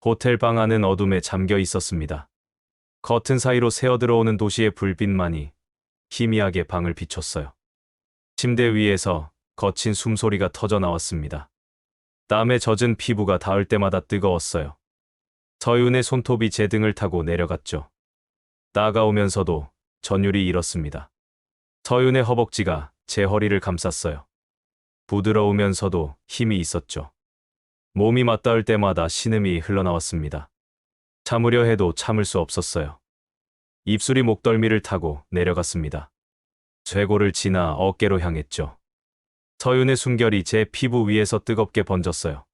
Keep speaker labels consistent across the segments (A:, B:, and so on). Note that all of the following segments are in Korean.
A: 호텔 방 안은 어둠에 잠겨 있었습니다. 커튼 사이로 새어들어오는 도시의 불빛만이 희미하게 방을 비췄어요. 침대 위에서 거친 숨소리가 터져 나왔습니다. 땀에 젖은 피부가 닿을 때마다 뜨거웠어요. 서윤의 손톱이 제 등을 타고 내려갔죠. 따가우면서도 전율이 일었습니다. 서윤의 허벅지가 제 허리를 감쌌어요. 부드러우면서도 힘이 있었죠. 몸이 맞닿을 때마다 신음이 흘러나왔습니다. 참으려 해도 참을 수 없었어요. 입술이 목덜미를 타고 내려갔습니다. 쇄골을 지나 어깨로 향했죠. 서윤의 숨결이 제 피부 위에서 뜨겁게 번졌어요.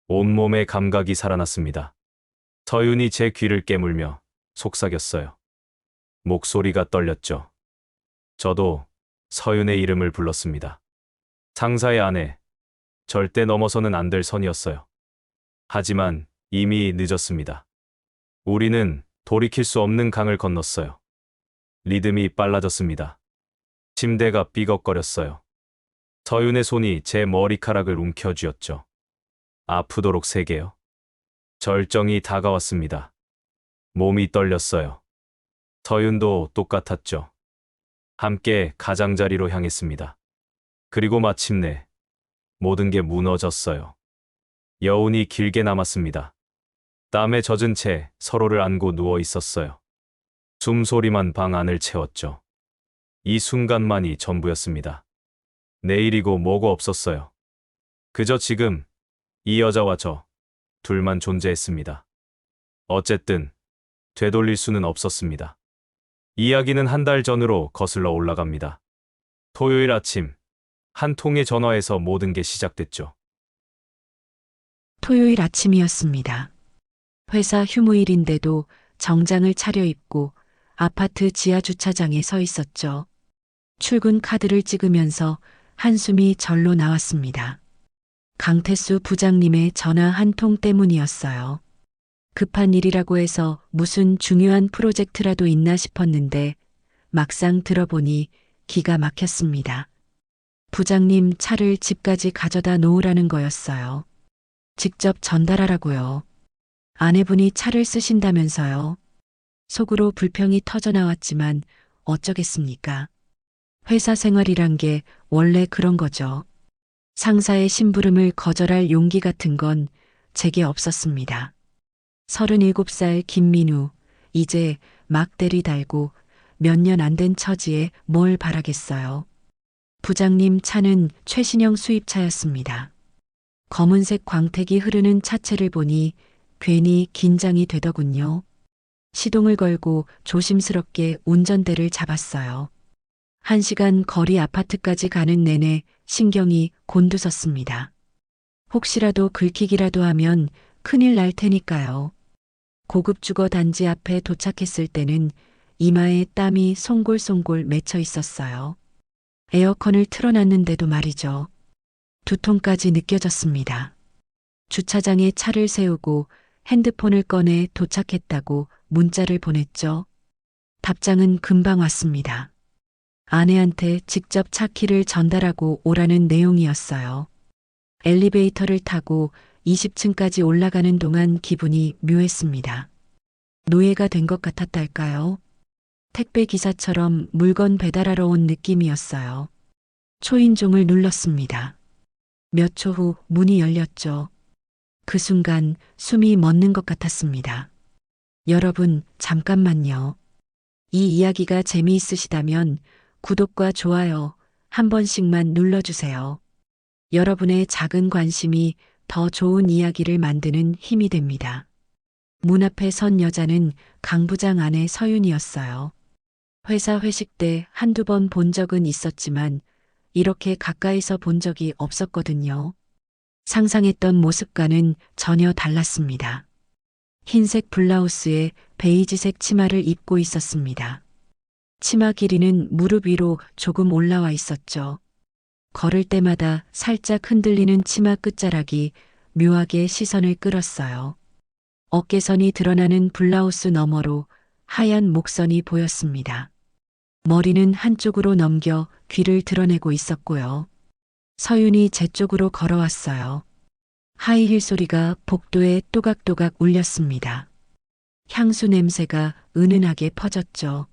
A: 온몸에 감각이 살아났습니다. 서윤이 제 귀를 깨물며 속삭였어요. 목소리가 떨렸죠. 저도 서윤의 이름을 불렀습니다. 상사의 아내, 절대 넘어서는 안 될 선이었어요. 하지만 이미 늦었습니다. 우리는 돌이킬 수 없는 강을 건넜어요. 리듬이 빨라졌습니다. 침대가 삐걱거렸어요. 서윤의 손이 제 머리카락을 움켜쥐었죠. 아프도록 세게요. 절정이 다가왔습니다. 몸이 떨렸어요. 서윤도 똑같았죠. 함께 가장자리로 향했습니다. 그리고 마침내 모든 게 무너졌어요. 여운이 길게 남았습니다. 땀에 젖은 채 서로를 안고 누워 있었어요. 숨소리만 방 안을 채웠죠. 이 순간만이 전부였습니다. 내일이고 뭐고 없었어요. 그저 지금 이 여자와 저 둘만 존재했습니다. 어쨌든 되돌릴 수는 없었습니다. 이야기는 한 달 전으로 거슬러 올라갑니다. 토요일 아침 한 통의 전화에서 모든 게 시작됐죠.
B: 토요일 아침이었습니다. 회사 휴무일인데도 정장을 차려입고 아파트 지하 주차장에 서 있었죠. 출근 카드를 찍으면서 한숨이 절로 나왔습니다. 강태수 부장님의 전화 한 통 때문이었어요. 급한 일이라고 해서 무슨 중요한 프로젝트라도 있나 싶었는데 막상 들어보니 기가 막혔습니다. 부장님 차를 집까지 가져다 놓으라는 거였어요. 직접 전달하라고요. 아내분이 차를 쓰신다면서요. 속으로 불평이 터져 나왔지만 어쩌겠습니까? 회사 생활이란 게 원래 그런 거죠. 상사의 심부름을 거절할 용기 같은 건 제게 없었습니다. 37살 김민우, 이제 막 대리 달고 몇 년 안 된 처지에 뭘 바라겠어요. 부장님 차는 최신형 수입차였습니다. 검은색 광택이 흐르는 차체를 보니 괜히 긴장이 되더군요. 시동을 걸고 조심스럽게 운전대를 잡았어요. 1시간 거리 아파트까지 가는 내내 신경이 곤두섰습니다. 혹시라도 긁히기라도 하면 큰일 날 테니까요. 고급 주거 단지 앞에 도착했을 때는 이마에 땀이 송골송골 맺혀 있었어요. 에어컨을 틀어놨는데도 말이죠. 두통까지 느껴졌습니다. 주차장에 차를 세우고 핸드폰을 꺼내 도착했다고 문자를 보냈죠. 답장은 금방 왔습니다. 아내한테 직접 차 키를 전달하고 오라는 내용이었어요. 엘리베이터를 타고 20층까지 올라가는 동안 기분이 묘했습니다. 노예가 된 것 같았달까요? 택배 기사처럼 물건 배달하러 온 느낌이었어요. 초인종을 눌렀습니다. 몇 초 후 문이 열렸죠. 그 순간 숨이 멎는 것 같았습니다. 여러분, 잠깐만요. 이 이야기가 재미있으시다면 구독과 좋아요 한 번씩만 눌러주세요. 여러분의 작은 관심이 더 좋은 이야기를 만드는 힘이 됩니다. 문 앞에 선 여자는 강 부장 아내 서윤이었어요. 회사 회식 때 한두 번 본 적은 있었지만 이렇게 가까이서 본 적이 없었거든요. 상상했던 모습과는 전혀 달랐습니다. 흰색 블라우스에 베이지색 치마를 입고 있었습니다. 치마 길이는 무릎 위로 조금 올라와 있었죠. 걸을 때마다 살짝 흔들리는 치마 끝자락이 묘하게 시선을 끌었어요. 어깨선이 드러나는 블라우스 너머로 하얀 목선이 보였습니다. 머리는 한쪽으로 넘겨 귀를 드러내고 있었고요. 서윤이 제 쪽으로 걸어왔어요. 하이힐 소리가 복도에 또각또각 울렸습니다. 향수 냄새가 은은하게 퍼졌죠.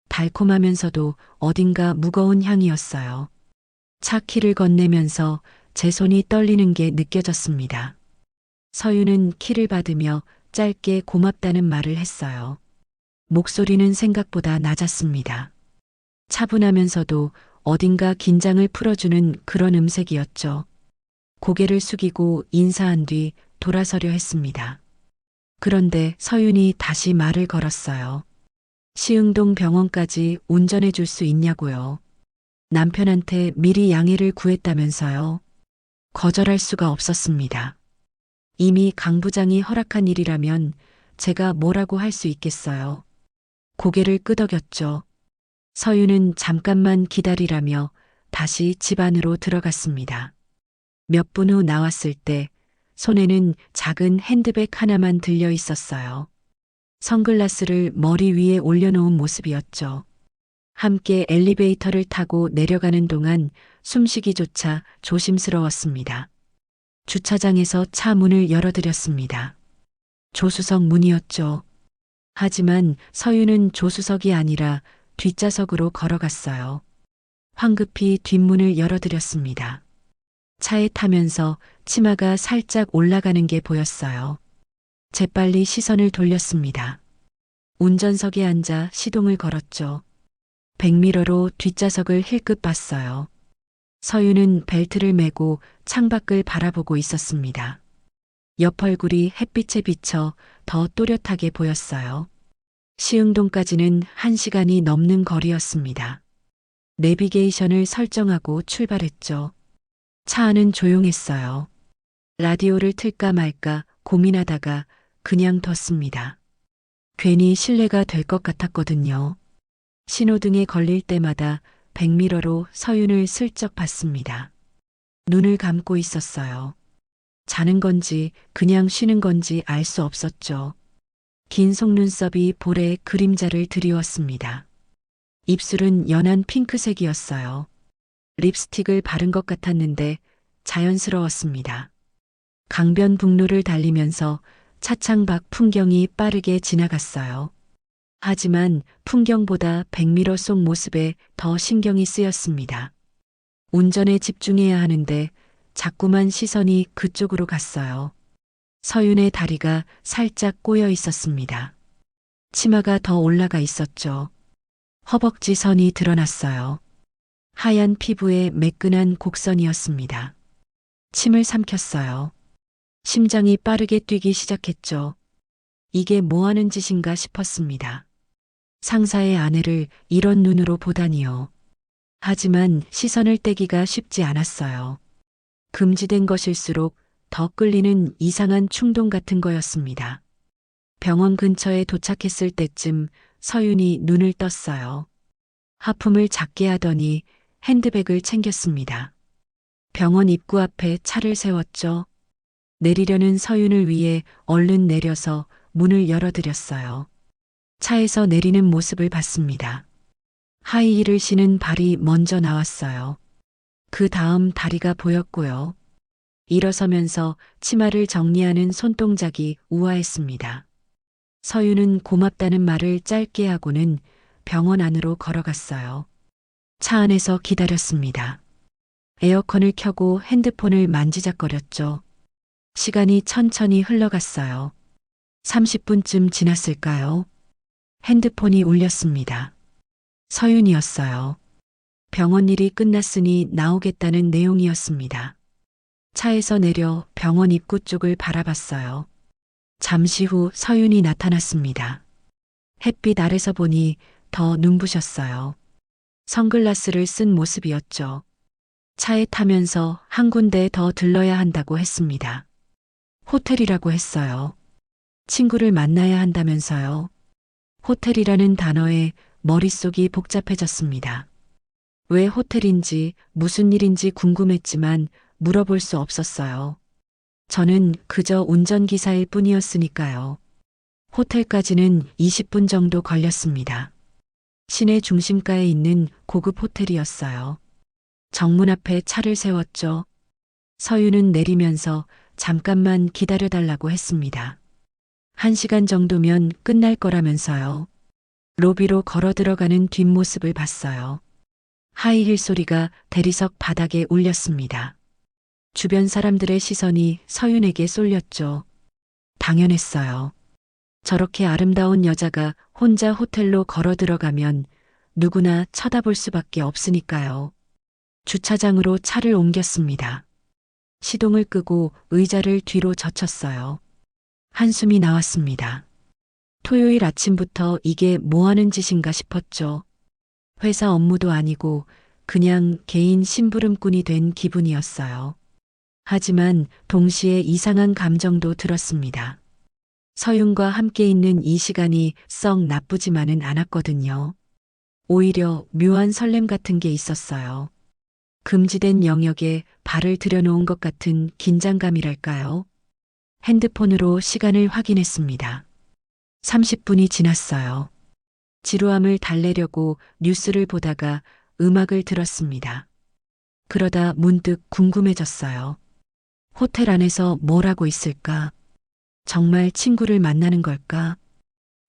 B: 달콤하면서도 어딘가 무거운 향이었어요. 차 키를 건네면서 제 손이 떨리는 게 느껴졌습니다. 서유는 키를 받으며 짧게 고맙다는 말을 했어요. 목소리는 생각보다 낮았습니다. 차분하면서도 어딘가 긴장을 풀어주는 그런 음색이었죠. 고개를 숙이고 인사한 뒤 돌아서려 했습니다. 그런데 서윤이 다시 말을 걸었어요. 시흥동 병원까지 운전해 줄 수 있냐고요. 남편한테 미리 양해를 구했다면서요. 거절할 수가 없었습니다. 이미 강 부장이 허락한 일이라면 제가 뭐라고 할 수 있겠어요. 고개를 끄덕였죠. 서윤은 잠깐만 기다리라며 다시 집 안으로 들어갔습니다. 몇 분 후 나왔을 때 손에는 작은 핸드백 하나만 들려 있었어요. 선글라스를 머리 위에 올려놓은 모습이었죠. 함께 엘리베이터를 타고 내려가는 동안 숨쉬기조차 조심스러웠습니다. 주차장에서 차 문을 열어드렸습니다. 조수석 문이었죠. 하지만 서윤은 조수석이 아니라 뒷좌석으로 걸어갔어요. 황급히 뒷문을 열어드렸습니다. 차에 타면서 치마가 살짝 올라가는 게 보였어요. 재빨리 시선을 돌렸습니다. 운전석에 앉아 시동을 걸었죠. 백미러로 뒷좌석을 힐끗 봤어요. 서윤은 벨트를 매고 창밖을 바라보고 있었습니다. 옆 얼굴이 햇빛에 비쳐 더 또렷하게 보였어요. 시흥동까지는 1시간이 넘는 거리였습니다. 내비게이션을 설정하고 출발했죠. 차 안은 조용했어요. 라디오를 틀까 말까 고민하다가 그냥 뒀습니다. 괜히 실례가 될 것 같았거든요. 신호등에 걸릴 때마다 백미러로 서윤을 슬쩍 봤습니다. 눈을 감고 있었어요. 자는 건지 그냥 쉬는 건지 알 수 없었죠. 긴 속눈썹이 볼에 그림자를 드리웠습니다. 입술은 연한 핑크색이었어요. 립스틱을 바른 것 같았는데 자연스러웠습니다. 강변북로를 달리면서 차창 밖 풍경이 빠르게 지나갔어요. 하지만 풍경보다 백미러 속 모습에 더 신경이 쓰였습니다. 운전에 집중해야 하는데 자꾸만 시선이 그쪽으로 갔어요. 서윤의 다리가 살짝 꼬여 있었습니다. 치마가 더 올라가 있었죠. 허벅지 선이 드러났어요. 하얀 피부에 매끈한 곡선이었습니다. 침을 삼켰어요. 심장이 빠르게 뛰기 시작했죠. 이게 뭐 하는 짓인가 싶었습니다. 상사의 아내를 이런 눈으로 보다니요. 하지만 시선을 떼기가 쉽지 않았어요. 금지된 것일수록 더 끌리는 이상한 충동 같은 거였습니다. 병원 근처에 도착했을 때쯤 서윤이 눈을 떴어요. 하품을 작게 하더니 핸드백을 챙겼습니다. 병원 입구 앞에 차를 세웠죠. 내리려는 서윤을 위해 얼른 내려서 문을 열어드렸어요. 차에서 내리는 모습을 봤습니다. 하이힐을 신은 발이 먼저 나왔어요. 그 다음 다리가 보였고요. 일어서면서 치마를 정리하는 손동작이 우아했습니다. 서윤은 고맙다는 말을 짧게 하고는 병원 안으로 걸어갔어요. 차 안에서 기다렸습니다. 에어컨을 켜고 핸드폰을 만지작거렸죠. 시간이 천천히 흘러갔어요. 30분쯤 지났을까요? 핸드폰이 울렸습니다. 서윤이었어요. 병원 일이 끝났으니 나오겠다는 내용이었습니다. 차에서 내려 병원 입구 쪽을 바라봤어요. 잠시 후 서윤이 나타났습니다. 햇빛 아래서 보니 더 눈부셨어요. 선글라스를 쓴 모습이었죠. 차에 타면서 한 군데 더 들러야 한다고 했습니다. 호텔이라고 했어요. 친구를 만나야 한다면서요. 호텔이라는 단어에 머릿속이 복잡해졌습니다. 왜 호텔인지 무슨 일인지 궁금했지만 물어볼 수 없었어요. 저는 그저 운전기사일 뿐이었으니까요. 호텔까지는 20분 정도 걸렸습니다. 시내 중심가에 있는 고급 호텔이었어요. 정문 앞에 차를 세웠죠. 서윤은 내리면서 잠깐만 기다려달라고 했습니다. 1시간 정도면 끝날 거라면서요. 로비로 걸어 들어가는 뒷모습을 봤어요. 하이힐 소리가 대리석 바닥에 울렸습니다. 주변 사람들의 시선이 서윤에게 쏠렸죠. 당연했어요. 저렇게 아름다운 여자가 혼자 호텔로 걸어 들어가면 누구나 쳐다볼 수밖에 없으니까요. 주차장으로 차를 옮겼습니다. 시동을 끄고 의자를 뒤로 젖혔어요. 한숨이 나왔습니다. 토요일 아침부터 이게 뭐 하는 짓인가 싶었죠. 회사 업무도 아니고 그냥 개인 심부름꾼이 된 기분이었어요. 하지만 동시에 이상한 감정도 들었습니다. 서윤과 함께 있는 이 시간이 썩 나쁘지만은 않았거든요. 오히려 묘한 설렘 같은 게 있었어요. 금지된 영역에 발을 들여놓은 것 같은 긴장감이랄까요? 핸드폰으로 시간을 확인했습니다. 30분이 지났어요. 지루함을 달래려고 뉴스를 보다가 음악을 들었습니다. 그러다 문득 궁금해졌어요. 호텔 안에서 뭘 하고 있을까? 정말 친구를 만나는 걸까?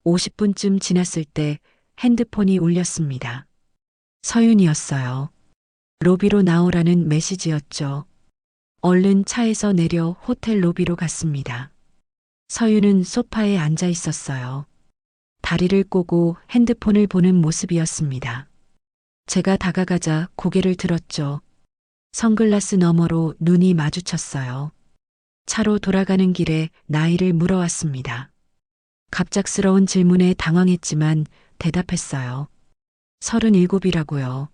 B: 50분쯤 지났을 때 핸드폰이 울렸습니다. 서윤이었어요. 로비로 나오라는 메시지였죠. 얼른 차에서 내려 호텔 로비로 갔습니다. 서윤은 소파에 앉아 있었어요. 다리를 꼬고 핸드폰을 보는 모습이었습니다. 제가 다가가자 고개를 들었죠. 선글라스 너머로 눈이 마주쳤어요. 차로 돌아가는 길에 나이를 물어왔습니다. 갑작스러운 질문에 당황했지만 대답했어요. 37이라고요.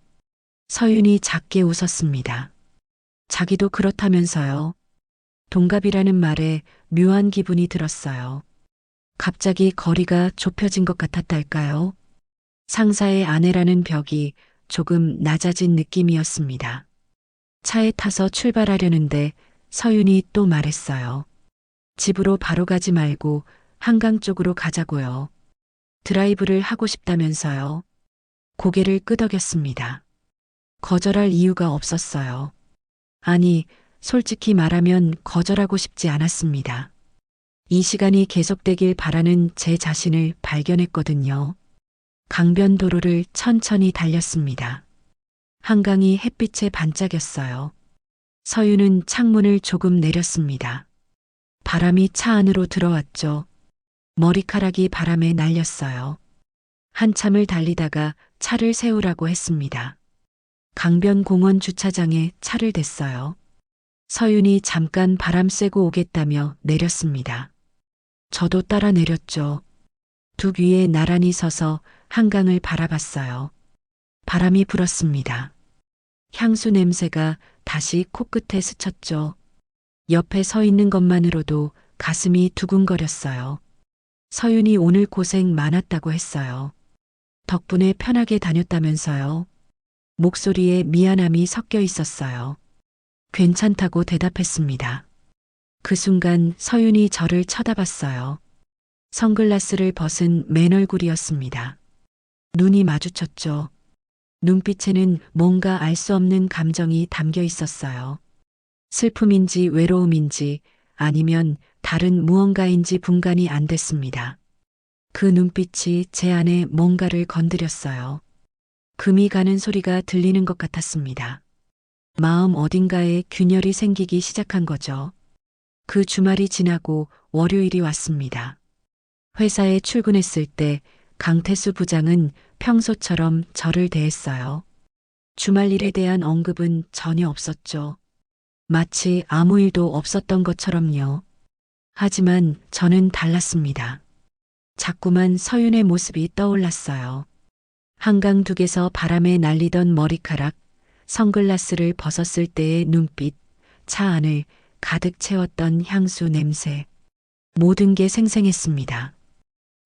B: 서윤이 작게 웃었습니다. 자기도 그렇다면서요. 동갑이라는 말에 묘한 기분이 들었어요. 갑자기 거리가 좁혀진 것 같았달까요? 상사의 아내라는 벽이 조금 낮아진 느낌이었습니다. 차에 타서 출발하려는데 서윤이 또 말했어요. 집으로 바로 가지 말고 한강 쪽으로 가자고요. 드라이브를 하고 싶다면서요. 고개를 끄덕였습니다. 거절할 이유가 없었어요. 아니, 솔직히 말하면 거절하고 싶지 않았습니다. 이 시간이 계속되길 바라는 제 자신을 발견했거든요. 강변도로를 천천히 달렸습니다. 한강이 햇빛에 반짝였어요. 서윤은 창문을 조금 내렸습니다. 바람이 차 안으로 들어왔죠. 머리카락이 바람에 날렸어요. 한참을 달리다가 차를 세우라고 했습니다. 강변공원 주차장에 차를 댔어요. 서윤이 잠깐 바람 쐬고 오겠다며 내렸습니다. 저도 따라 내렸죠. 두 위에 나란히 서서 한강을 바라봤어요. 바람이 불었습니다. 향수 냄새가 다시 코끝에 스쳤죠. 옆에 서 있는 것만으로도 가슴이 두근거렸어요. 서윤이 오늘 고생 많았다고 했어요. 덕분에 편하게 다녔다면서요. 목소리에 미안함이 섞여 있었어요. 괜찮다고 대답했습니다. 그 순간 서윤이 저를 쳐다봤어요. 선글라스를 벗은 맨 얼굴이었습니다. 눈이 마주쳤죠. 눈빛에는 뭔가 알 수 없는 감정이 담겨 있었어요. 슬픔인지 외로움인지 아니면 다른 무언가인지 분간이 안 됐습니다. 그 눈빛이 제 안에 뭔가를 건드렸어요. 금이 가는 소리가 들리는 것 같았습니다. 마음 어딘가에 균열이 생기기 시작한 거죠. 그 주말이 지나고 월요일이 왔습니다. 회사에 출근했을 때 강태수 부장은 평소처럼 저를 대했어요. 주말 일에 대한 언급은 전혀 없었죠. 마치 아무 일도 없었던 것처럼요. 하지만 저는 달랐습니다. 자꾸만 서윤의 모습이 떠올랐어요. 한강둑에서 바람에 날리던 머리카락, 선글라스를 벗었을 때의 눈빛, 차 안을 가득 채웠던 향수 냄새. 모든 게 생생했습니다.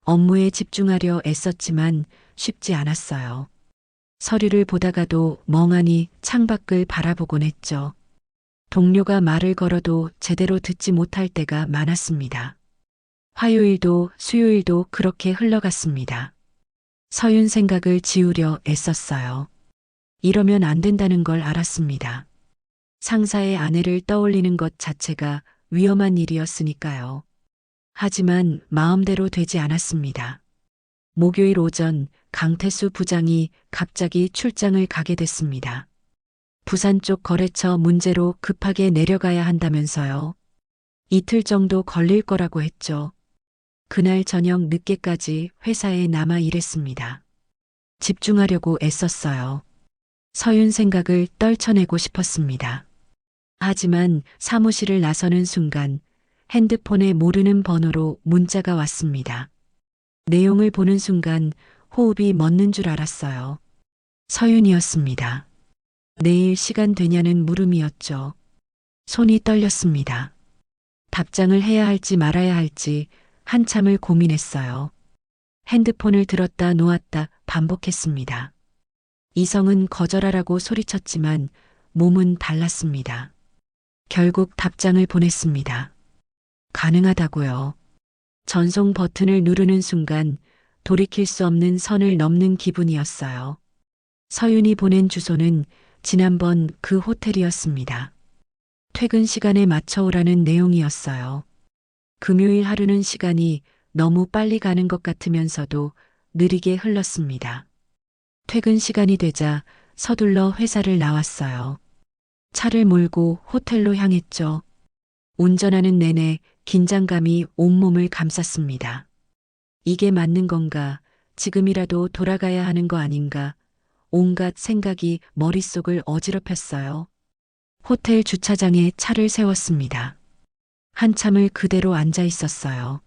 B: 업무에 집중하려 애썼지만 쉽지 않았어요. 서류를 보다가도 멍하니 창밖을 바라보곤 했죠. 동료가 말을 걸어도 제대로 듣지 못할 때가 많았습니다. 화요일도 수요일도 그렇게 흘러갔습니다. 서윤 생각을 지우려 애썼어요. 이러면 안 된다는 걸 알았습니다. 상사의 아내를 떠올리는 것 자체가 위험한 일이었으니까요. 하지만 마음대로 되지 않았습니다. 목요일 오전 강태수 부장이 갑자기 출장을 가게 됐습니다. 부산 쪽 거래처 문제로 급하게 내려가야 한다면서요. 이틀 정도 걸릴 거라고 했죠. 그날 저녁 늦게까지 회사에 남아 일했습니다. 집중하려고 애썼어요. 서윤 생각을 떨쳐내고 싶었습니다. 하지만 사무실을 나서는 순간 핸드폰에 모르는 번호로 문자가 왔습니다. 내용을 보는 순간 호흡이 멎는 줄 알았어요. 서윤이었습니다. 내일 시간 되냐는 물음이었죠. 손이 떨렸습니다. 답장을 해야 할지 말아야 할지 한참을 고민했어요. 핸드폰을 들었다 놓았다 반복했습니다. 이성은 거절하라고 소리쳤지만 몸은 달랐습니다. 결국 답장을 보냈습니다. 가능하다고요. 전송 버튼을 누르는 순간 돌이킬 수 없는 선을 넘는 기분이었어요. 서윤이 보낸 주소는 지난번 그 호텔이었습니다. 퇴근 시간에 맞춰 오라는 내용이었어요. 금요일 하루는 시간이 너무 빨리 가는 것 같으면서도 느리게 흘렀습니다. 퇴근 시간이 되자 서둘러 회사를 나왔어요. 차를 몰고 호텔로 향했죠. 운전하는 내내 긴장감이 온몸을 감쌌습니다. 이게 맞는 건가? 지금이라도 돌아가야 하는 거 아닌가? 온갖 생각이 머릿속을 어지럽혔어요. 호텔 주차장에 차를 세웠습니다. 한참을 그대로 앉아 있었어요.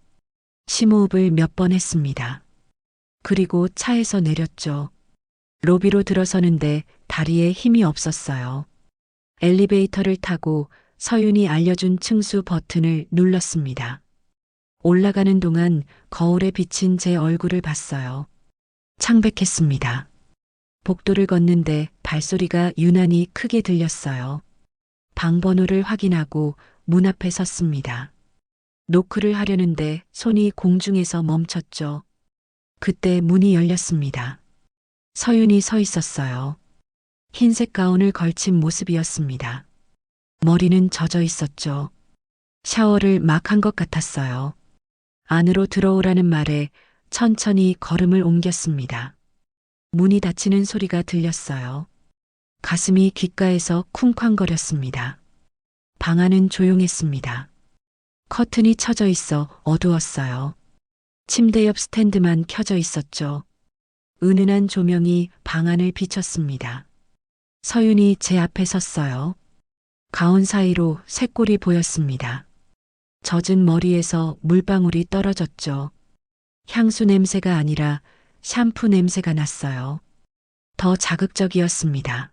B: 심호흡을 몇 번 했습니다. 그리고 차에서 내렸죠. 로비로 들어서는데 다리에 힘이 없었어요. 엘리베이터를 타고 서윤이 알려준 층수 버튼을 눌렀습니다. 올라가는 동안 거울에 비친 제 얼굴을 봤어요. 창백했습니다. 복도를 걷는데 발소리가 유난히 크게 들렸어요. 방 번호를 확인하고 문 앞에 섰습니다. 노크를 하려는데 손이 공중에서 멈췄죠. 그때 문이 열렸습니다. 서윤이 서 있었어요. 흰색 가운을 걸친 모습이었습니다. 머리는 젖어 있었죠. 샤워를 막 한 것 같았어요. 안으로 들어오라는 말에 천천히 걸음을 옮겼습니다. 문이 닫히는 소리가 들렸어요. 가슴이 귓가에서 쿵쾅거렸습니다. 방 안은 조용했습니다. 커튼이 쳐져 있어 어두웠어요. 침대 옆 스탠드만 켜져 있었죠. 은은한 조명이 방 안을 비췄습니다. 서윤이 제 앞에 섰어요. 가운 사이로 쇳골이 보였습니다. 젖은 머리에서 물방울이 떨어졌죠. 향수 냄새가 아니라 샴푸 냄새가 났어요. 더 자극적이었습니다.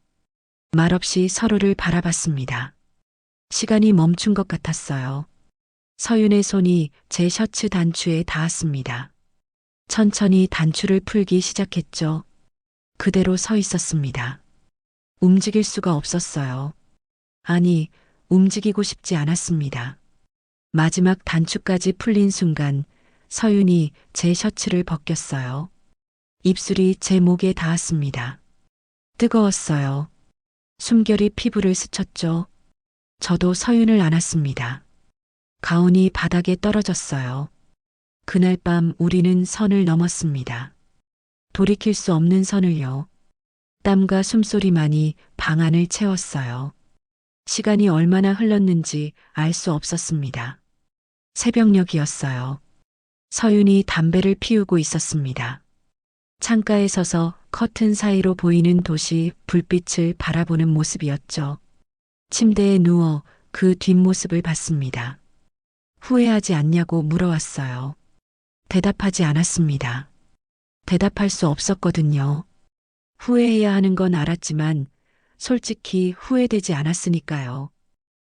B: 말없이 서로를 바라봤습니다. 시간이 멈춘 것 같았어요. 서윤의 손이 제 셔츠 단추에 닿았습니다. 천천히 단추를 풀기 시작했죠. 그대로 서 있었습니다. 움직일 수가 없었어요. 아니, 움직이고 싶지 않았습니다. 마지막 단추까지 풀린 순간 서윤이 제 셔츠를 벗겼어요. 입술이 제 목에 닿았습니다. 뜨거웠어요. 숨결이 피부를 스쳤죠. 저도 서윤을 안았습니다. 가운이 바닥에 떨어졌어요. 그날 밤 우리는 선을 넘었습니다. 돌이킬 수 없는 선을요. 땀과 숨소리만이 방 안을 채웠어요. 시간이 얼마나 흘렀는지 알 수 없었습니다. 새벽녘이었어요. 서윤이 담배를 피우고 있었습니다. 창가에 서서 커튼 사이로 보이는 도시 불빛을 바라보는 모습이었죠. 침대에 누워 그 뒷모습을 봤습니다. 후회하지 않냐고 물어왔어요. 대답하지 않았습니다. 대답할 수 없었거든요. 후회해야 하는 건 알았지만 솔직히 후회되지 않았으니까요.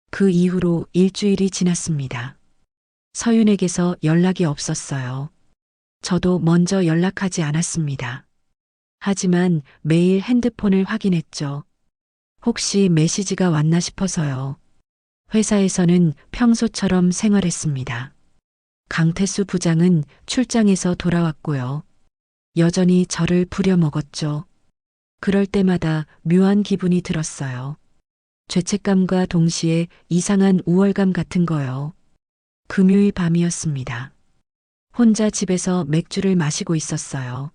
B: 그 이후로 일주일이 지났습니다. 서윤에게서 연락이 없었어요. 저도 먼저 연락하지 않았습니다. 하지만 매일 핸드폰을 확인했죠. 혹시 메시지가 왔나 싶어서요. 회사에서는 평소처럼 생활했습니다. 강태수 부장은 출장에서 돌아왔고요. 여전히 저를 부려먹었죠. 그럴 때마다 묘한 기분이 들었어요. 죄책감과 동시에 이상한 우월감 같은 거요. 금요일 밤이었습니다. 혼자 집에서 맥주를 마시고 있었어요.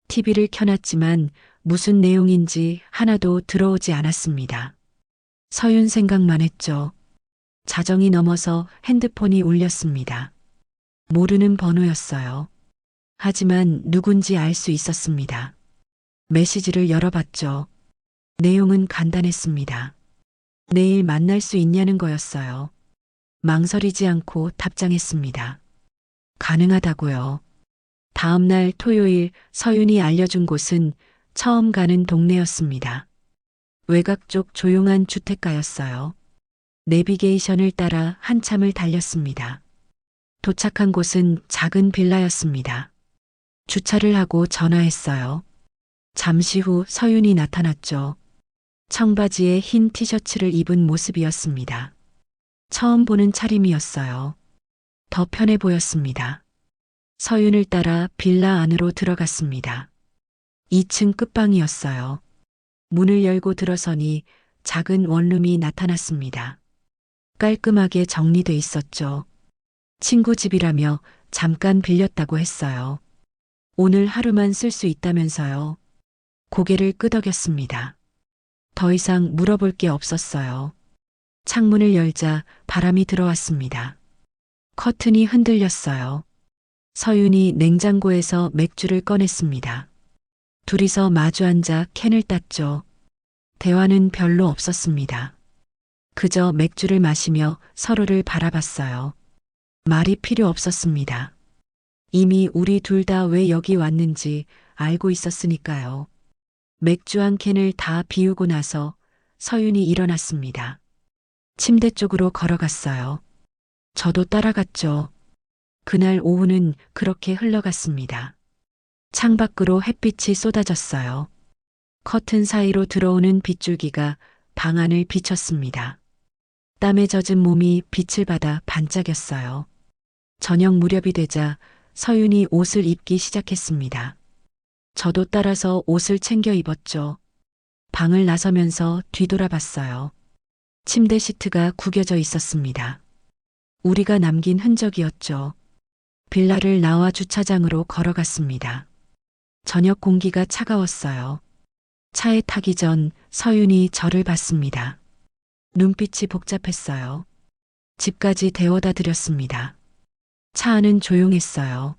B: TV를 켜놨지만 무슨 내용인지 하나도 들어오지 않았습니다. 서윤 생각만 했죠. 자정이 넘어서 핸드폰이 울렸습니다. 모르는 번호였어요. 하지만 누군지 알 수 있었습니다. 메시지를 열어봤죠. 내용은 간단했습니다. 내일 만날 수 있냐는 거였어요. 망설이지 않고 답장했습니다. 가능하다고요. 다음날 토요일 서윤이 알려준 곳은 처음 가는 동네였습니다. 외곽 쪽 조용한 주택가였어요. 내비게이션을 따라 한참을 달렸습니다. 도착한 곳은 작은 빌라였습니다. 주차를 하고 전화했어요. 잠시 후 서윤이 나타났죠. 청바지에 흰 티셔츠를 입은 모습이었습니다. 처음 보는 차림이었어요. 더 편해 보였습니다. 서윤을 따라 빌라 안으로 들어갔습니다. 2층 끝방이었어요. 문을 열고 들어서니 작은 원룸이 나타났습니다. 깔끔하게 정리돼 있었죠. 친구 집이라며 잠깐 빌렸다고 했어요. 오늘 하루만 쓸 수 있다면서요. 고개를 끄덕였습니다. 더 이상 물어볼 게 없었어요. 창문을 열자 바람이 들어왔습니다. 커튼이 흔들렸어요. 서윤이 냉장고에서 맥주를 꺼냈습니다. 둘이서 마주 앉아 캔을 땄죠. 대화는 별로 없었습니다. 그저 맥주를 마시며 서로를 바라봤어요. 말이 필요 없었습니다. 이미 우리 둘 다 왜 여기 왔는지 알고 있었으니까요. 맥주 한 캔을 다 비우고 나서 서윤이 일어났습니다. 침대 쪽으로 걸어갔어요. 저도 따라갔죠. 그날 오후는 그렇게 흘러갔습니다. 창밖으로 햇빛이 쏟아졌어요. 커튼 사이로 들어오는 빗줄기가 방 안을 비쳤습니다. 땀에 젖은 몸이 빛을 받아 반짝였어요. 저녁 무렵이 되자 서윤이 옷을 입기 시작했습니다. 저도 따라서 옷을 챙겨 입었죠. 방을 나서면서 뒤돌아봤어요. 침대 시트가 구겨져 있었습니다. 우리가 남긴 흔적이었죠. 빌라를 나와 주차장으로 걸어갔습니다. 저녁 공기가 차가웠어요. 차에 타기 전 서윤이 저를 봤습니다. 눈빛이 복잡했어요. 집까지 데워다 드렸습니다. 차 안은 조용했어요.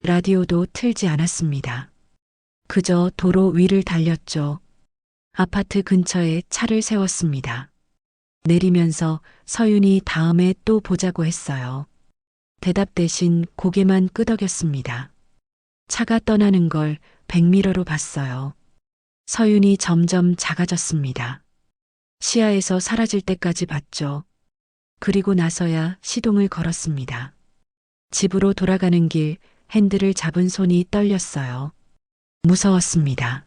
B: 라디오도 틀지 않았습니다. 그저 도로 위를 달렸죠. 아파트 근처에 차를 세웠습니다. 내리면서 서윤이 다음에 또 보자고 했어요. 대답 대신 고개만 끄덕였습니다. 차가 떠나는 걸 백미러로 봤어요. 서윤이 점점 작아졌습니다. 시야에서 사라질 때까지 봤죠. 그리고 나서야 시동을 걸었습니다. 집으로 돌아가는 길 핸들을 잡은 손이 떨렸어요. 무서웠습니다.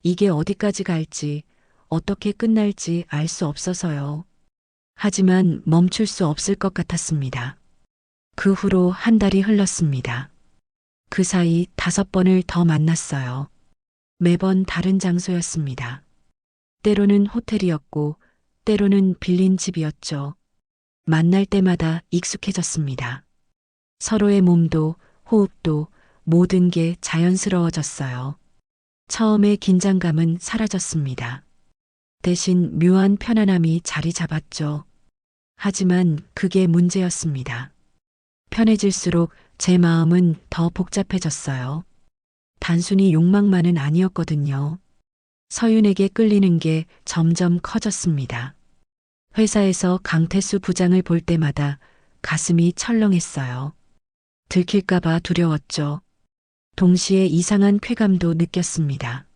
B: 이게 어디까지 갈지, 어떻게 끝날지 알 수 없어서요. 하지만 멈출 수 없을 것 같았습니다. 그 후로 한 달이 흘렀습니다. 그 사이 5번을 더 만났어요. 매번 다른 장소였습니다. 때로는 호텔이었고, 때로는 빌린 집이었죠. 만날 때마다 익숙해졌습니다. 서로의 몸도, 호흡도, 모든 게 자연스러워졌어요. 처음에 긴장감은 사라졌습니다. 대신 묘한 편안함이 자리 잡았죠. 하지만 그게 문제였습니다. 편해질수록 제 마음은 더 복잡해졌어요. 단순히 욕망만은 아니었거든요. 서윤에게 끌리는 게 점점 커졌습니다. 회사에서 강태수 부장을 볼 때마다 가슴이 철렁했어요. 들킬까봐 두려웠죠. 동시에 이상한 쾌감도 느꼈습니다.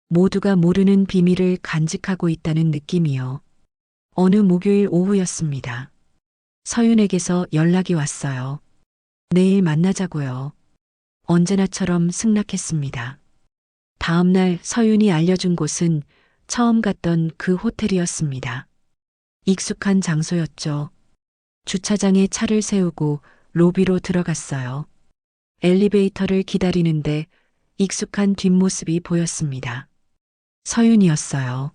B: 모두가 모르는 비밀을 간직하고 있다는 느낌이요. 어느 목요일 오후였습니다. 서윤에게서 연락이 왔어요. 내일 만나자고요. 언제나처럼 승낙했습니다. 다음날 서윤이 알려준 곳은 처음 갔던 그 호텔이었습니다. 익숙한 장소였죠. 주차장에 차를 세우고 로비로 들어갔어요. 엘리베이터를 기다리는데 익숙한 뒷모습이 보였습니다. 서윤이었어요.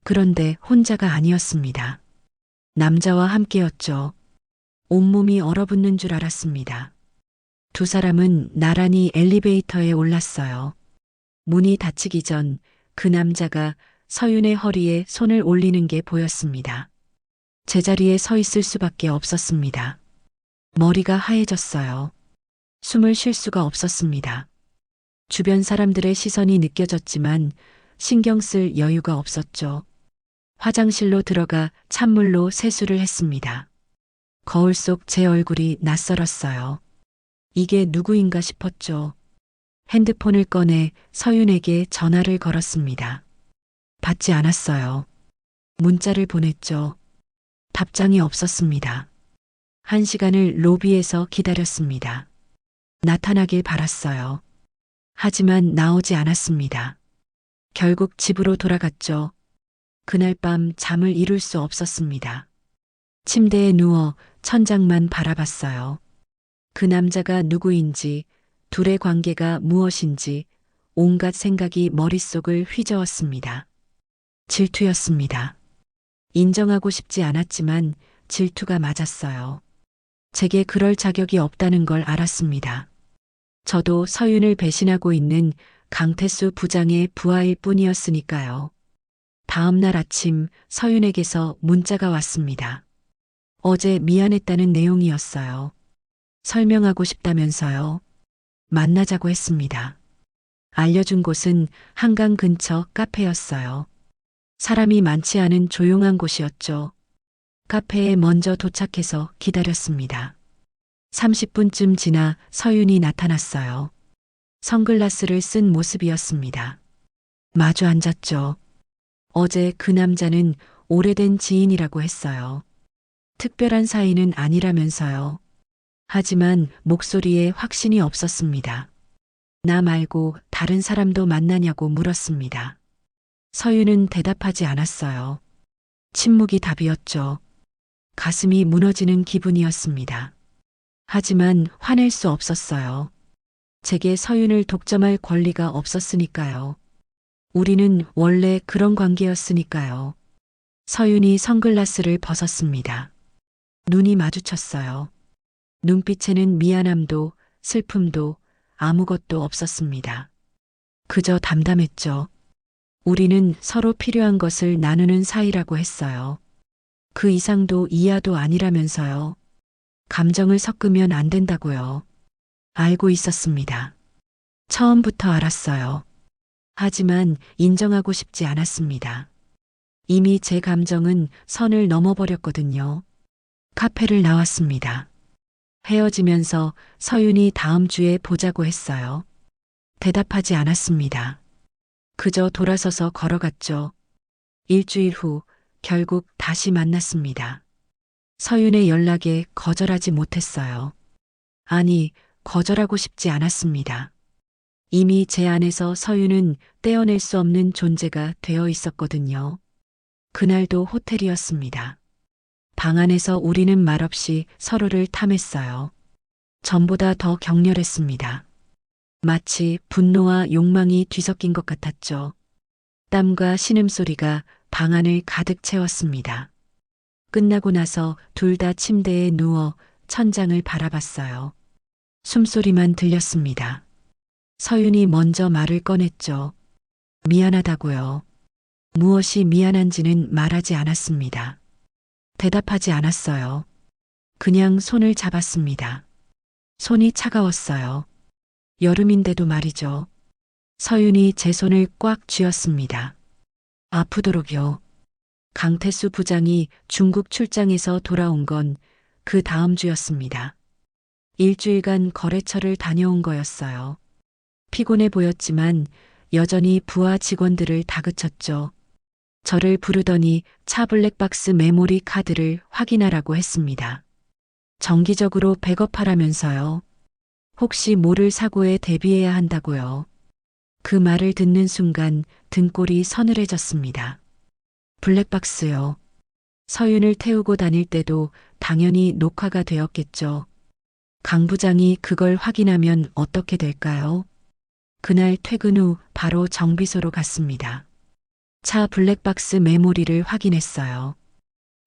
B: 그런데 혼자가 아니었습니다. 남자와 함께였죠. 온몸이 얼어붙는 줄 알았습니다. 두 사람은 나란히 엘리베이터에 올랐어요. 문이 닫히기 전 그 남자가 서윤의 허리에 손을 올리는 게 보였습니다. 제자리에 서 있을 수밖에 없었습니다. 머리가 하얘졌어요. 숨을 쉴 수가 없었습니다. 주변 사람들의 시선이 느껴졌지만 신경 쓸 여유가 없었죠. 화장실로 들어가 찬물로 세수를 했습니다. 거울 속 제 얼굴이 낯설었어요. 이게 누구인가 싶었죠. 핸드폰을 꺼내 서윤에게 전화를 걸었습니다. 받지 않았어요. 문자를 보냈죠. 답장이 없었습니다. 1시간을 로비에서 기다렸습니다. 나타나길 바랐어요. 하지만 나오지 않았습니다. 결국 집으로 돌아갔죠. 그날 밤 잠을 이룰 수 없었습니다. 침대에 누워 천장만 바라봤어요. 그 남자가 누구인지, 둘의 관계가 무엇인지 온갖 생각이 머릿속을 휘저었습니다. 질투였습니다. 인정하고 싶지 않았지만 질투가 맞았어요. 제게 그럴 자격이 없다는 걸 알았습니다. 저도 서윤을 배신하고 있는 강태수 부장의 부하일 뿐이었으니까요. 다음 날 아침 서윤에게서 문자가 왔습니다. 어제 미안했다는 내용이었어요. 설명하고 싶다면서요. 만나자고 했습니다. 알려준 곳은 한강 근처 카페였어요. 사람이 많지 않은 조용한 곳이었죠. 카페에 먼저 도착해서 기다렸습니다. 30분쯤 지나 서윤이 나타났어요. 선글라스를 쓴 모습이었습니다. 마주 앉았죠. 어제 그 남자는 오래된 지인이라고 했어요. 특별한 사이는 아니라면서요. 하지만 목소리에 확신이 없었습니다. 나 말고 다른 사람도 만나냐고 물었습니다. 서윤은 대답하지 않았어요. 침묵이 답이었죠. 가슴이 무너지는 기분이었습니다. 하지만 화낼 수 없었어요. 제게 서윤을 독점할 권리가 없었으니까요. 우리는 원래 그런 관계였으니까요. 서윤이 선글라스를 벗었습니다. 눈이 마주쳤어요. 눈빛에는 미안함도 슬픔도 아무것도 없었습니다. 그저 담담했죠. 우리는 서로 필요한 것을 나누는 사이라고 했어요. 그 이상도 이하도 아니라면서요. 감정을 섞으면 안 된다고요. 알고 있었습니다. 처음부터 알았어요. 하지만 인정하고 싶지 않았습니다. 이미 제 감정은 선을 넘어버렸거든요. 카페를 나왔습니다. 헤어지면서 서윤이 다음 주에 보자고 했어요. 대답하지 않았습니다. 그저 돌아서서 걸어갔죠. 일주일 후 결국 다시 만났습니다. 서윤의 연락에 거절하지 못했어요. 아니, 거절하고 싶지 않았습니다. 이미 제 안에서 서윤은 떼어낼 수 없는 존재가 되어 있었거든요. 그날도 호텔이었습니다. 방 안에서 우리는 말없이 서로를 탐했어요. 전보다 더 격렬했습니다. 마치 분노와 욕망이 뒤섞인 것 같았죠. 땀과 신음소리가 방 안을 가득 채웠습니다. 끝나고 나서 둘 다 침대에 누워 천장을 바라봤어요. 숨소리만 들렸습니다. 서윤이 먼저 말을 꺼냈죠. 미안하다고요. 무엇이 미안한지는 말하지 않았습니다. 대답하지 않았어요. 그냥 손을 잡았습니다. 손이 차가웠어요. 여름인데도 말이죠. 서윤이 제 손을 꽉 쥐었습니다. 아프도록요. 강태수 부장이 중국 출장에서 돌아온 건 그 다음 주였습니다. 일주일간 거래처를 다녀온 거였어요. 피곤해 보였지만 여전히 부하 직원들을 다그쳤죠. 저를 부르더니 차 블랙박스 메모리 카드를 확인하라고 했습니다. 정기적으로 백업하라면서요. 혹시 모를 사고에 대비해야 한다고요. 그 말을 듣는 순간 등골이 서늘해졌습니다. 블랙박스요. 서윤을 태우고 다닐 때도 당연히 녹화가 되었겠죠. 강 부장이 그걸 확인하면 어떻게 될까요? 그날 퇴근 후 바로 정비소로 갔습니다. 차 블랙박스 메모리를 확인했어요.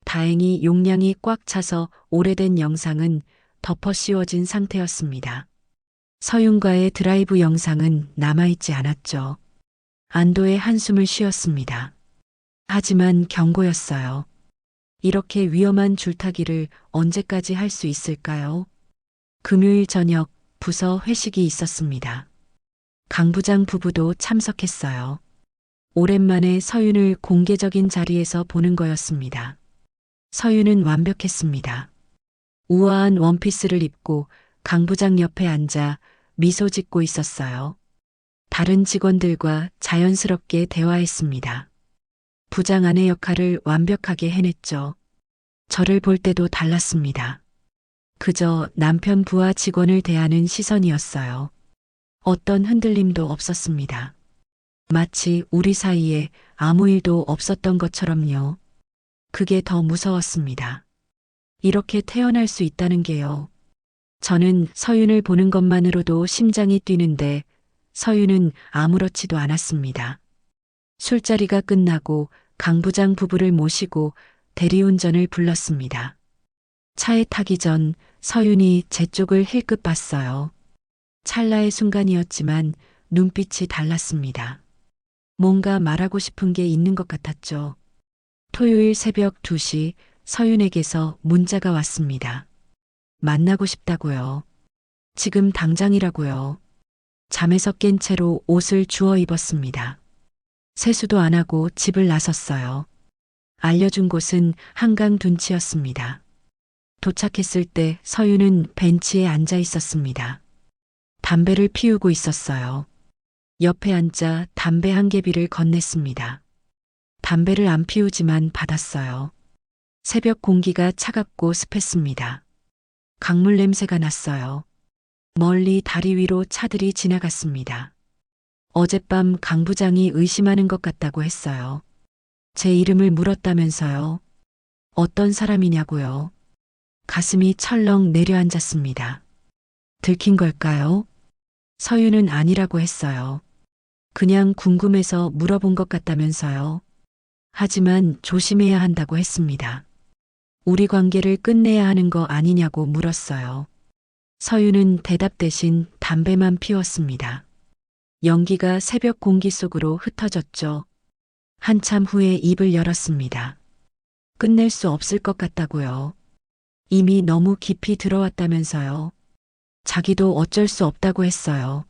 B: 다행히 용량이 꽉 차서 오래된 영상은 덮어 씌워진 상태였습니다. 서윤과의 드라이브 영상은 남아있지 않았죠. 안도의 한숨을 쉬었습니다. 하지만 경고였어요. 이렇게 위험한 줄타기를 언제까지 할 수 있을까요? 금요일 저녁 부서 회식이 있었습니다. 강 부장 부부도 참석했어요. 오랜만에 서윤을 공개적인 자리에서 보는 거였습니다. 서윤은 완벽했습니다. 우아한 원피스를 입고 강 부장 옆에 앉아 미소 짓고 있었어요. 다른 직원들과 자연스럽게 대화했습니다. 부장 아내 역할을 완벽하게 해냈죠. 저를 볼 때도 달랐습니다. 그저 남편 부하 직원을 대하는 시선이었어요. 어떤 흔들림도 없었습니다. 마치 우리 사이에 아무 일도 없었던 것처럼요. 그게 더 무서웠습니다. 이렇게 태어날 수 있다는 게요. 저는 서윤을 보는 것만으로도 심장이 뛰는데 서윤은 아무렇지도 않았습니다. 술자리가 끝나고 강 부장 부부를 모시고 대리운전을 불렀습니다. 차에 타기 전 서윤이 제 쪽을 힐끗 봤어요. 찰나의 순간이었지만 눈빛이 달랐습니다. 뭔가 말하고 싶은 게 있는 것 같았죠. 토요일 새벽 2시 서윤에게서 문자가 왔습니다. 만나고 싶다고요. 지금 당장이라고요. 잠에서 깬 채로 옷을 주워 입었습니다. 세수도 안 하고 집을 나섰어요. 알려준 곳은 한강 둔치였습니다. 도착했을 때 서윤은 벤치에 앉아 있었습니다. 담배를 피우고 있었어요. 옆에 앉아 담배 한 개비를 건넸습니다. 담배를 안 피우지만 받았어요. 새벽 공기가 차갑고 습했습니다. 강물 냄새가 났어요. 멀리 다리 위로 차들이 지나갔습니다. 어젯밤 강 부장이 의심하는 것 같다고 했어요. 제 이름을 물었다면서요. 어떤 사람이냐고요. 가슴이 철렁 내려앉았습니다. 들킨 걸까요? 서윤은 아니라고 했어요. 그냥 궁금해서 물어본 것 같다면서요. 하지만 조심해야 한다고 했습니다. 우리 관계를 끝내야 하는 거 아니냐고 물었어요. 서윤은 대답 대신 담배만 피웠습니다. 연기가 새벽 공기 속으로 흩어졌죠. 한참 후에 입을 열었습니다. 끝낼 수 없을 것 같다고요. 이미 너무 깊이 들어왔다면서요. 자기도 어쩔 수 없다고 했어요.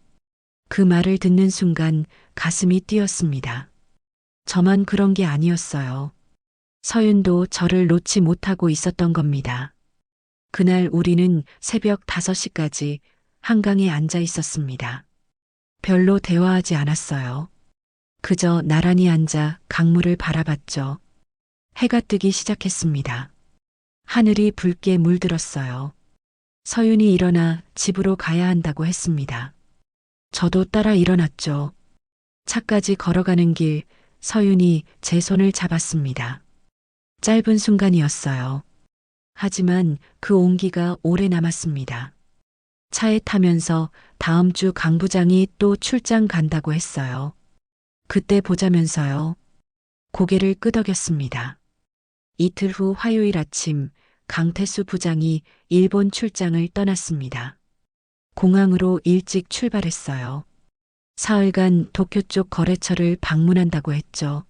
B: 그 말을 듣는 순간 가슴이 뛰었습니다. 저만 그런 게 아니었어요. 서윤도 저를 놓지 못하고 있었던 겁니다. 그날 우리는 새벽 5시까지 한강에 앉아 있었습니다. 별로 대화하지 않았어요. 그저 나란히 앉아 강물을 바라봤죠. 해가 뜨기 시작했습니다. 하늘이 붉게 물들었어요. 서윤이 일어나 집으로 가야 한다고 했습니다. 저도 따라 일어났죠. 차까지 걸어가는 길 서윤이 제 손을 잡았습니다. 짧은 순간이었어요. 하지만 그 온기가 오래 남았습니다. 차에 타면서 다음 주 강 부장이 또 출장 간다고 했어요. 그때 보자면서요. 고개를 끄덕였습니다. 이틀 후 화요일 아침 강태수 부장이 일본 출장을 떠났습니다. 공항으로 일찍 출발했어요. 사흘간 도쿄 쪽 거래처를 방문한다고 했죠.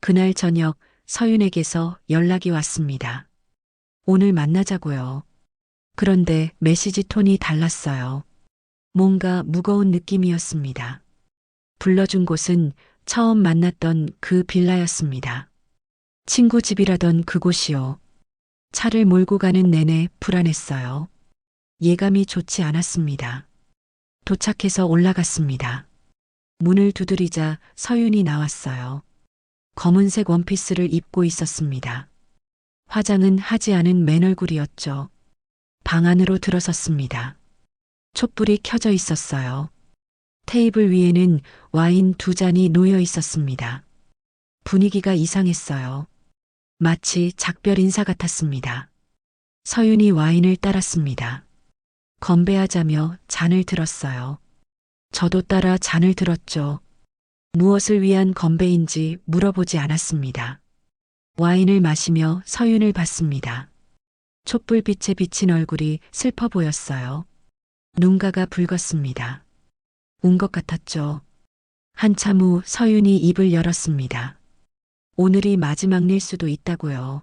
B: 그날 저녁 서윤에게서 연락이 왔습니다. 오늘 만나자고요. 그런데 메시지 톤이 달랐어요. 뭔가 무거운 느낌이었습니다. 불러준 곳은 처음 만났던 그 빌라였습니다. 친구 집이라던 그곳이요. 차를 몰고 가는 내내 불안했어요. 예감이 좋지 않았습니다. 도착해서 올라갔습니다. 문을 두드리자 서윤이 나왔어요. 검은색 원피스를 입고 있었습니다. 화장은 하지 않은 맨얼굴이었죠. 방 안으로 들어섰습니다. 촛불이 켜져 있었어요. 테이블 위에는 와인 2잔이 놓여 있었습니다. 분위기가 이상했어요. 마치 작별 인사 같았습니다. 서윤이 와인을 따랐습니다. 건배하자며 잔을 들었어요. 저도 따라 잔을 들었죠. 무엇을 위한 건배인지 물어보지 않았습니다. 와인을 마시며 서윤을 봤습니다. 촛불빛에 비친 얼굴이 슬퍼 보였어요. 눈가가 붉었습니다. 운 것 같았죠. 한참 후 서윤이 입을 열었습니다. 오늘이 마지막 일 수도 있다고요.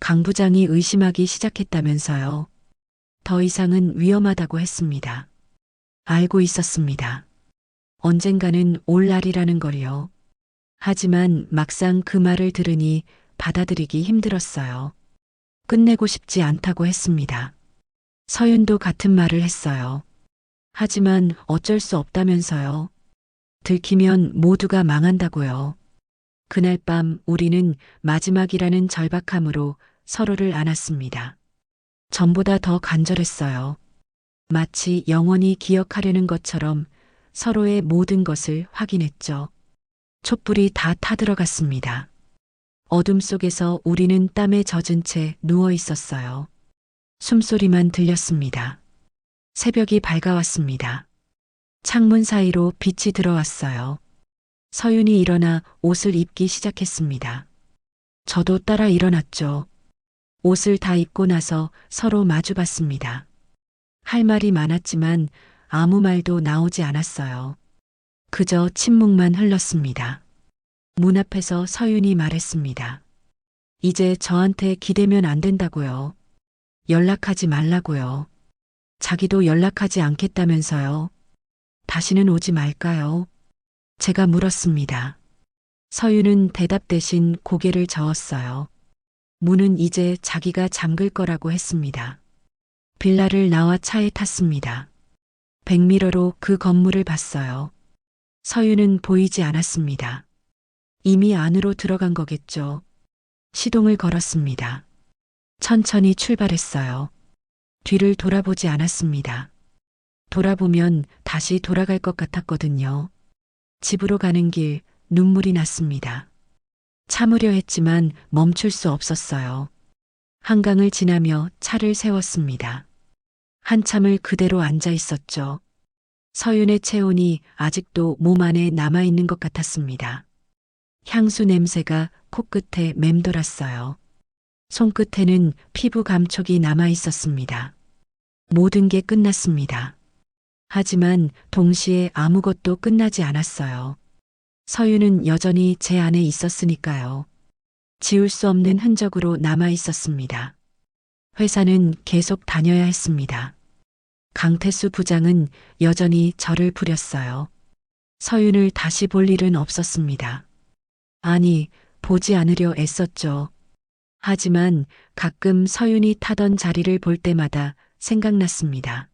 B: 강 부장이 의심하기 시작했다면서요. 더 이상은 위험하다고 했습니다. 알고 있었습니다. 언젠가는 올 날이라는 걸요. 하지만 막상 그 말을 들으니 받아들이기 힘들었어요. 끝내고 싶지 않다고 했습니다. 서윤도 같은 말을 했어요. 하지만 어쩔 수 없다면서요. 들키면 모두가 망한다고요. 그날 밤 우리는 마지막이라는 절박함으로 서로를 안았습니다. 전보다 더 간절했어요. 마치 영원히 기억하려는 것처럼 서로의 모든 것을 확인했죠. 촛불이 다 타들어갔습니다. 어둠 속에서 우리는 땀에 젖은 채 누워 있었어요. 숨소리만 들렸습니다. 새벽이 밝아왔습니다. 창문 사이로 빛이 들어왔어요. 서윤이 일어나 옷을 입기 시작했습니다. 저도 따라 일어났죠. 옷을 다 입고 나서 서로 마주봤습니다. 할 말이 많았지만 아무 말도 나오지 않았어요. 그저 침묵만 흘렀습니다. 문 앞에서 서윤이 말했습니다. 이제 저한테 기대면 안 된다고요. 연락하지 말라고요. 자기도 연락하지 않겠다면서요. 다시는 오지 말까요? 제가 물었습니다. 서윤은 대답 대신 고개를 저었어요. 문은 이제 자기가 잠글 거라고 했습니다. 빌라를 나와 차에 탔습니다. 백미러로 그 건물을 봤어요. 서윤은 보이지 않았습니다. 이미 안으로 들어간 거겠죠. 시동을 걸었습니다. 천천히 출발했어요. 뒤를 돌아보지 않았습니다. 돌아보면 다시 돌아갈 것 같았거든요. 집으로 가는 길 눈물이 났습니다. 참으려 했지만 멈출 수 없었어요. 한강을 지나며 차를 세웠습니다. 한참을 그대로 앉아 있었죠. 서윤의 체온이 아직도 몸 안에 남아있는 것 같았습니다. 향수 냄새가 코끝에 맴돌았어요. 손끝에는 피부 감촉이 남아 있었습니다. 모든 게 끝났습니다. 하지만 동시에 아무것도 끝나지 않았어요. 서윤은 여전히 제 안에 있었으니까요. 지울 수 없는 흔적으로 남아 있었습니다. 회사는 계속 다녀야 했습니다. 강태수 부장은 여전히 저를 부렸어요. 서윤을 다시 볼 일은 없었습니다. 아니, 보지 않으려 애썼죠. 하지만 가끔 서윤이 타던 자리를 볼 때마다 생각났습니다.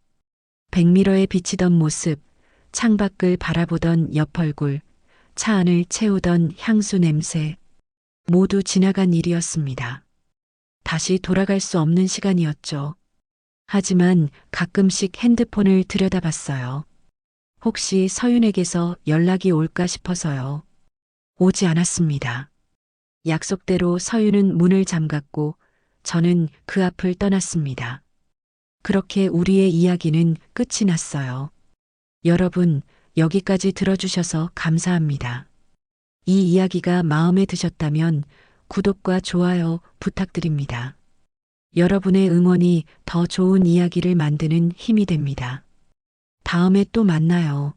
B: 백미러에 비치던 모습, 창밖을 바라보던 옆 얼굴, 차 안을 채우던 향수 냄새, 모두 지나간 일이었습니다. 다시 돌아갈 수 없는 시간이었죠. 하지만 가끔씩 핸드폰을 들여다봤어요. 혹시 서윤에게서 연락이 올까 싶어서요. 오지 않았습니다. 약속대로 서윤은 문을 잠갔고 저는 그 앞을 떠났습니다. 그렇게 우리의 이야기는 끝이 났어요. 여러분, 여기까지 들어주셔서 감사합니다. 이 이야기가 마음에 드셨다면 구독과 좋아요 부탁드립니다. 여러분의 응원이 더 좋은 이야기를 만드는 힘이 됩니다. 다음에 또 만나요.